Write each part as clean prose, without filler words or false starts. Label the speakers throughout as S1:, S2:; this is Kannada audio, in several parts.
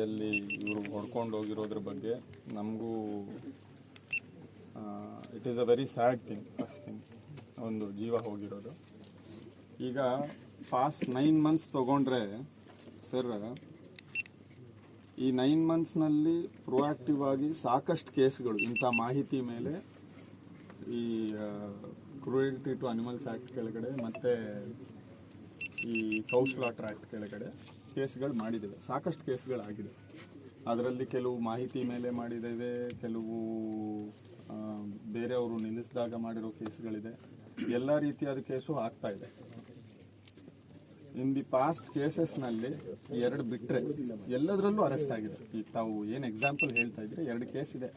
S1: ಅಲ್ಲಿ ಇವರು ಹೊಡ್ಕೊಂಡು ಹೋಗಿರೋದ್ರ ಬಗ್ಗೆ ನಮಗೂ it is a very sad thing. First thing ಒಂದು ಜೀವ ಹೋಗಿರೋದು. ಈಗ ಪಾಸ್ಟ್ 9 months ತೊಗೊಂಡ್ರೆ ಸರ್, ಈ 9 monthsನಲ್ಲಿ ಪ್ರೊಆಕ್ಟಿವ್ ಆಗಿ ಸಾಕಷ್ಟು ಕೇಸ್ಗಳು ಇಂಥ ಮಾಹಿತಿ ಮೇಲೆ ಈ ಕ್ರೂಯಲ್ಟಿ ಟು ಅನಿಮಲ್ಸ್ ಆ್ಯಕ್ಟ್ ಕೆಳಗಡೆ ಮತ್ತು ಈ ಕೌ ಸ್ಲಾಟರ್ ಆ್ಯಕ್ಟ್ ಕೆಳಗಡೆ ಕೇಸ್ಗಳು ಮಾಡಿದ್ದೇವೆ. ಸಾಕಷ್ಟು ಕೇಸ್ಗಳಾಗಿದೆ. ಅದರಲ್ಲಿ ಕೆಲವು ಮಾಹಿತಿ ಮೇಲೆ ಮಾಡಿದ್ದೇವೆ, ಕೆಲವು ಬೇರೆಯವರು ನಿಲ್ಲಿಸಿದಾಗ ಮಾಡಿರೋ ಕೇಸ್ಗಳಿದೆ. ಎಲ್ಲ ರೀತಿಯಾದ ಕೇಸು ಆಗ್ತಾ ಇದೆ. ಇನ್ ದಿ ಪಾಸ್ಟ್ ಕೇಸಸ್ನಲ್ಲಿ 2 ಬಿಟ್ಟರೆ ಎಲ್ಲದರಲ್ಲೂ ಅರೆಸ್ಟ್ ಆಗಿದೆ. ಈಗ ತಾವು ಏನು ಎಕ್ಸಾಂಪಲ್ ಹೇಳ್ತಾ ಇದ್ರೆ 2 ಕೇಸ್ ಇದೆ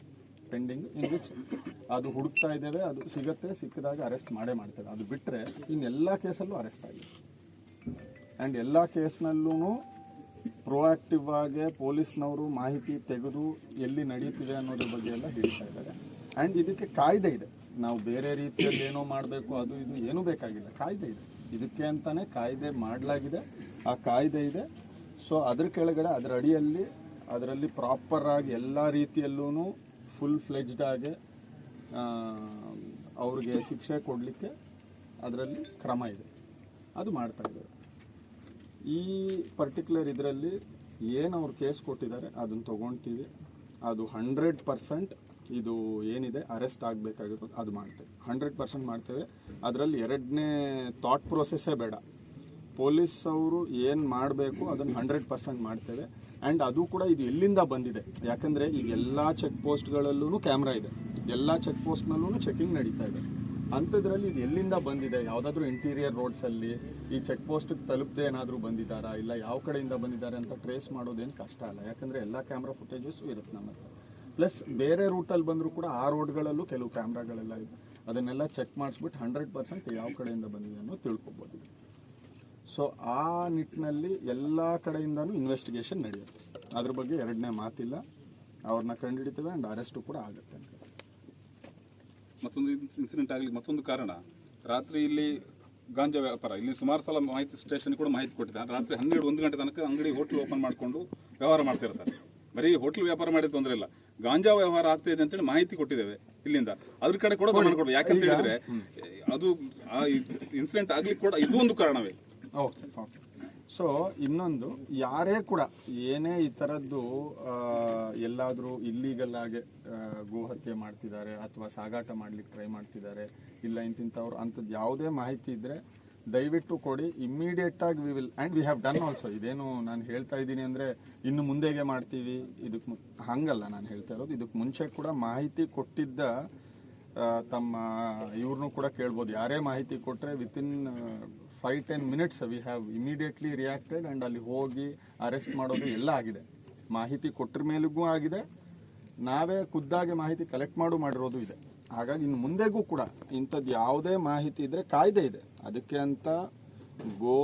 S1: ಪೆಂಡಿಂಗ್, ಇನ್ ವಿಚ್ ಅದು ಹುಡುಕ್ತಾ ಇದ್ದೇವೆ. ಅದು ಸಿಕ್ಕಿದಾಗ ಅರೆಸ್ಟ್ ಮಾಡ್ತೇವೆ. ಅದು ಬಿಟ್ಟರೆ ಇನ್ನೆಲ್ಲ ಕೇಸಲ್ಲೂ ಅರೆಸ್ಟ್ ಆಗಿದೆ. ಆ್ಯಂಡ್ ಎಲ್ಲ ಕೇಸ್ನಲ್ಲೂ ಪ್ರೊಆಕ್ಟಿವ್ ಆಗಿ ಪೊಲೀಸ್ನವರು ಮಾಹಿತಿ ತೆಗೆದು ಎಲ್ಲಿ ನಡೀತಿದೆ ಅನ್ನೋದ್ರ ಬಗ್ಗೆ ಎಲ್ಲ ಹಿಡಿತಾ ಇದ್ದಾರೆ. ಆ್ಯಂಡ್ ಇದಕ್ಕೆ ಕಾಯ್ದೆ ಇದೆ. ನಾವು ಬೇರೆ ರೀತಿಯಲ್ಲಿ ಏನೋ ಮಾಡಬೇಕು ಅದು ಇದು ಏನೂ ಬೇಕಾಗಿಲ್ಲ. ಕಾಯ್ದೆ ಇದೆ. ಇದಕ್ಕೆ ಅಂತಲೇ ಕಾಯ್ದೆ ಮಾಡಲಾಗಿದೆ. ಆ ಕಾಯ್ದೆ ಇದೆ. ಸೊ ಅದ್ರ ಕೆಳಗಡೆ ಅದರ ಅಡಿಯಲ್ಲಿ ಅದರಲ್ಲಿ ಪ್ರಾಪರಾಗಿ ಎಲ್ಲ ರೀತಿಯಲ್ಲೂ ಫುಲ್ ಫ್ಲೆಜ್ಡ್ ಆಗಿ ಅವ್ರಿಗೆ ಶಿಕ್ಷೆ ಕೊಡಲಿಕ್ಕೆ ಅದರಲ್ಲಿ ಕ್ರಮ ಇದೆ. ಅದು ಮಾಡ್ತಾ ಇದ್ದಾರೆ. ಈ ಪರ್ಟಿಕ್ಯುಲರ್ ಇದರಲ್ಲಿ ಏನು ಅವ್ರು ಕೇಸ್ ಕೊಟ್ಟಿದ್ದಾರೆ ಅದನ್ನು ತೊಗೊಳ್ತೀವಿ. ಅದು 100% ಇದು ಏನಿದೆ ಅರೆಸ್ಟ್ ಆಗಬೇಕಾಗಿರೋದು ಅದು ಮಾಡ್ತೇವೆ. 100% ಮಾಡ್ತೇವೆ. ಅದರಲ್ಲಿ 2ನೇ ಥಾಟ್ ಪ್ರೊಸೆಸ್ಸೇ ಬೇಡ. ಪೊಲೀಸ್ ಅವರು ಏನು ಮಾಡಬೇಕು ಅದನ್ನು 100% ಮಾಡ್ತೇವೆ. ಆ್ಯಂಡ್ ಅದು ಕೂಡ ಇದು ಎಲ್ಲಿಂದ ಬಂದಿದೆ, ಯಾಕಂದರೆ ಈಗ ಎಲ್ಲ ಚೆಕ್ ಪೋಸ್ಟ್ಗಳಲ್ಲೂ ಕ್ಯಾಮ್ರಾ ಇದೆ. ಎಲ್ಲ ಚೆಕ್ ಪೋಸ್ಟ್ನಲ್ಲೂ ಚೆಕಿಂಗ್ ನಡೀತಾ ಇದೆ. ಅಂಥದ್ರಲ್ಲಿ ಇದು ಎಲ್ಲಿಂದ ಬಂದಿದೆ, ಯಾವುದಾದ್ರೂ ಇಂಟೀರಿಯರ್ ರೋಡ್ಸಲ್ಲಿ ಈ ಚೆಕ್ ಪೋಸ್ಟಿಗೆ ತಲುಪದೆ ಏನಾದರೂ ಬಂದಿದ್ದಾರಾ, ಇಲ್ಲ ಯಾವ ಕಡೆಯಿಂದ ಬಂದಿದ್ದಾರೆ ಅಂತ ಟ್ರೇಸ್ ಮಾಡೋದೇನು ಕಷ್ಟ ಅಲ್ಲ. ಯಾಕಂದರೆ ಎಲ್ಲ ಕ್ಯಾಮ್ರಾ ಫುಟೇಜಸ್ಸು ಇರುತ್ತೆ ನಮ್ಮ ಹತ್ರ. ಪ್ಲಸ್ ಬೇರೆ ರೂಟಲ್ಲಿ ಬಂದರೂ ಕೂಡ ಆ ರೋಡ್ಗಳಲ್ಲೂ ಕೆಲವು ಕ್ಯಾಮ್ರಾಗಳೆಲ್ಲ ಇದೆ. ಅದನ್ನೆಲ್ಲ ಚೆಕ್ ಮಾಡಿಸ್ಬಿಟ್ಟು 100% ಯಾವ ಕಡೆಯಿಂದ ಬಂದಿದೆ ಅನ್ನೋದು ತಿಳ್ಕೊಬೋದು. ಸೊ ಆ ನಿಟ್ಟಿನಲ್ಲಿ ಎಲ್ಲ ಕಡೆಯಿಂದನೂ ಇನ್ವೆಸ್ಟಿಗೇಷನ್ ನಡೆಯುತ್ತೆ. ಅದ್ರ ಬಗ್ಗೆ 2ನೇ ಮಾತಿಲ್ಲ. ಅವ್ರನ್ನ ಕಂಡುಹಿಡಿತೇವೆ ಆ್ಯಂಡ್ ಅರೆಸ್ಟು ಕೂಡ ಆಗುತ್ತೆ.
S2: ಮತ್ತೊಂದು ಇನ್ಸಿಡೆಂಟ್ ಆಗಲಿ ಮತ್ತೊಂದು ಕಾರಣ, ರಾತ್ರಿ ಇಲ್ಲಿ ಗಾಂಜಾ ವ್ಯಾಪಾರ, ಇಲ್ಲಿ ಸುಮಾರು ಸಲ ಮಾಹಿತಿ ಸ್ಟೇಷನ್ ಕೂಡ ಮಾಹಿತಿ ಕೊಟ್ಟಿದ್ದಾರೆ. ರಾತ್ರಿ 12-1 ಗಂಟೆ ತನಕ ಅಂಗಡಿ ಹೋಟ್ಲ್ ಓಪನ್ ಮಾಡಿಕೊಂಡು ವ್ಯವಹಾರ ಮಾಡ್ತಿರ್ತಾರೆ. ಬರೀ ಹೋಟ್ಲ್ ವ್ಯಾಪಾರ ಮಾಡಿದ ತೊಂದರೆ ಇಲ್ಲ, ಗಾಂಜಾ ವ್ಯವಹಾರ ಆಗ್ತಾ ಇದೆ ಅಂತೇಳಿ ಮಾಹಿತಿ ಕೊಟ್ಟಿದ್ದೇವೆ ಇಲ್ಲಿಂದ. ಅದ್ರ ಕಡೆ ಕೂಡ ಗಮನ ಕೊಡ್ಬೇಕು. ಯಾಕಂತ ಹೇಳಿದ್ರೆ ಅದು ಆ ಇನ್ಸಿಡೆಂಟ್ ಆಗ್ಲಿಕ್ಕೆ ಕೂಡ ಇದು ಒಂದು ಕಾರಣವೇ.
S1: ಓಕೆ. ಸೊ ಇನ್ನೊಂದು, ಯಾರೇ ಕೂಡ ಏನೇ ಈ ಥರದ್ದು ಎಲ್ಲಾದರೂ ಇಲ್ಲೀಗಲ್ ಆಗಿ ಗೋಹತ್ಯೆ ಮಾಡ್ತಿದ್ದಾರೆ ಅಥವಾ ಸಾಗಾಟ ಮಾಡ್ಲಿಕ್ಕೆ ಟ್ರೈ ಮಾಡ್ತಿದ್ದಾರೆ, ಇಲ್ಲ ಇಂಥವ್ರು ಅಂಥದ್ದು ಯಾವುದೇ ಮಾಹಿತಿ ಇದ್ದರೆ ದಯವಿಟ್ಟು ಕೊಡಿ. ಇಮ್ಮಿಡಿಯೇಟಾಗಿ we will and we have done also. ಇದೇನು ನಾನು ಹೇಳ್ತಾ ಇದ್ದೀನಿ ಅಂದರೆ ಇನ್ನು ಮುಂದೆಗೆ ಮಾಡ್ತೀವಿ ಇದಕ್ಕೆ ಹಾಗಲ್ಲ ನಾನು ಹೇಳ್ತಾ ಇರೋದು. ಇದಕ್ಕೆ ಮುಂಚೆ ಕೂಡ ಮಾಹಿತಿ ಕೊಟ್ಟಿದ್ದ ತಮ್ಮ ಇವ್ರನ್ನೂ ಕೂಡ ಕೇಳ್ಬೋದು. ಯಾರೇ ಮಾಹಿತಿ ಕೊಟ್ಟರೆ within 5-10 minutes we have immediately reacted and ಅಲ್ಲಿ ಹೋಗಿ ಅರೆಸ್ಟ್ ಮಾಡೋದು ಎಲ್ಲ ಆಗಿದೆ. ಮಾಹಿತಿ ಕೊಟ್ಟರ ಮೇಲಿಗೂ ಆಗಿದೆ. ನಾವೇ ಖುದ್ದಾಗಿ ಮಾಹಿತಿ ಕಲೆಕ್ಟ್ ಮಾಡಿರೋದು ಇದೆ. ಹಾಗಾಗಿ ಇನ್ನು ಮುಂದೆಗೂ ಕೂಡ ಇಂಥದ್ದು ಯಾವುದೇ ಮಾಹಿತಿ ಇದ್ದರೆ ಕಾಯ್ದೆ ಇದೆ. ಅದಕ್ಕೆ ಅಂತ ಗೋ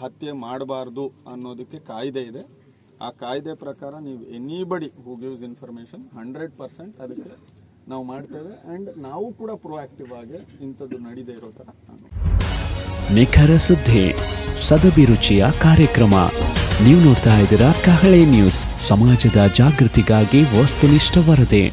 S1: ಹತ್ಯೆ ಮಾಡಬಾರ್ದು ಅನ್ನೋದಕ್ಕೆ ಕಾಯ್ದೆ ಇದೆ. ಆ ಕಾಯ್ದೆ ಪ್ರಕಾರ ನೀವು ಎನಿಬಡಿ ಹೂ ಗಿವ್ಸ್ ಇನ್ಫಾರ್ಮೇಷನ್ 100% ಅದಕ್ಕೆ ನಾವು ಮಾಡ್ತೇವೆ. ಆ್ಯಂಡ್ ನಾವು ಕೂಡ ಪ್ರೊಆಕ್ಟಿವ್ ಆಗಿ ಇಂಥದ್ದು ನಡೀದೇ ಇರೋ ಥರ
S3: ನಿಖರ ಸುದ್ದಿ, ಸದಭಿರುಚಿಯ ಕಾರ್ಯಕ್ರಮ. ನೀವು ನೋಡ್ತಾ ಇದ್ದೀರಾ ಕಹಳೆ ನ್ಯೂಸ್, ಸಮಾಜದ ಜಾಗೃತಿಗಾಗಿ ವಸ್ತುನಿಷ್ಠ ವರದಿ.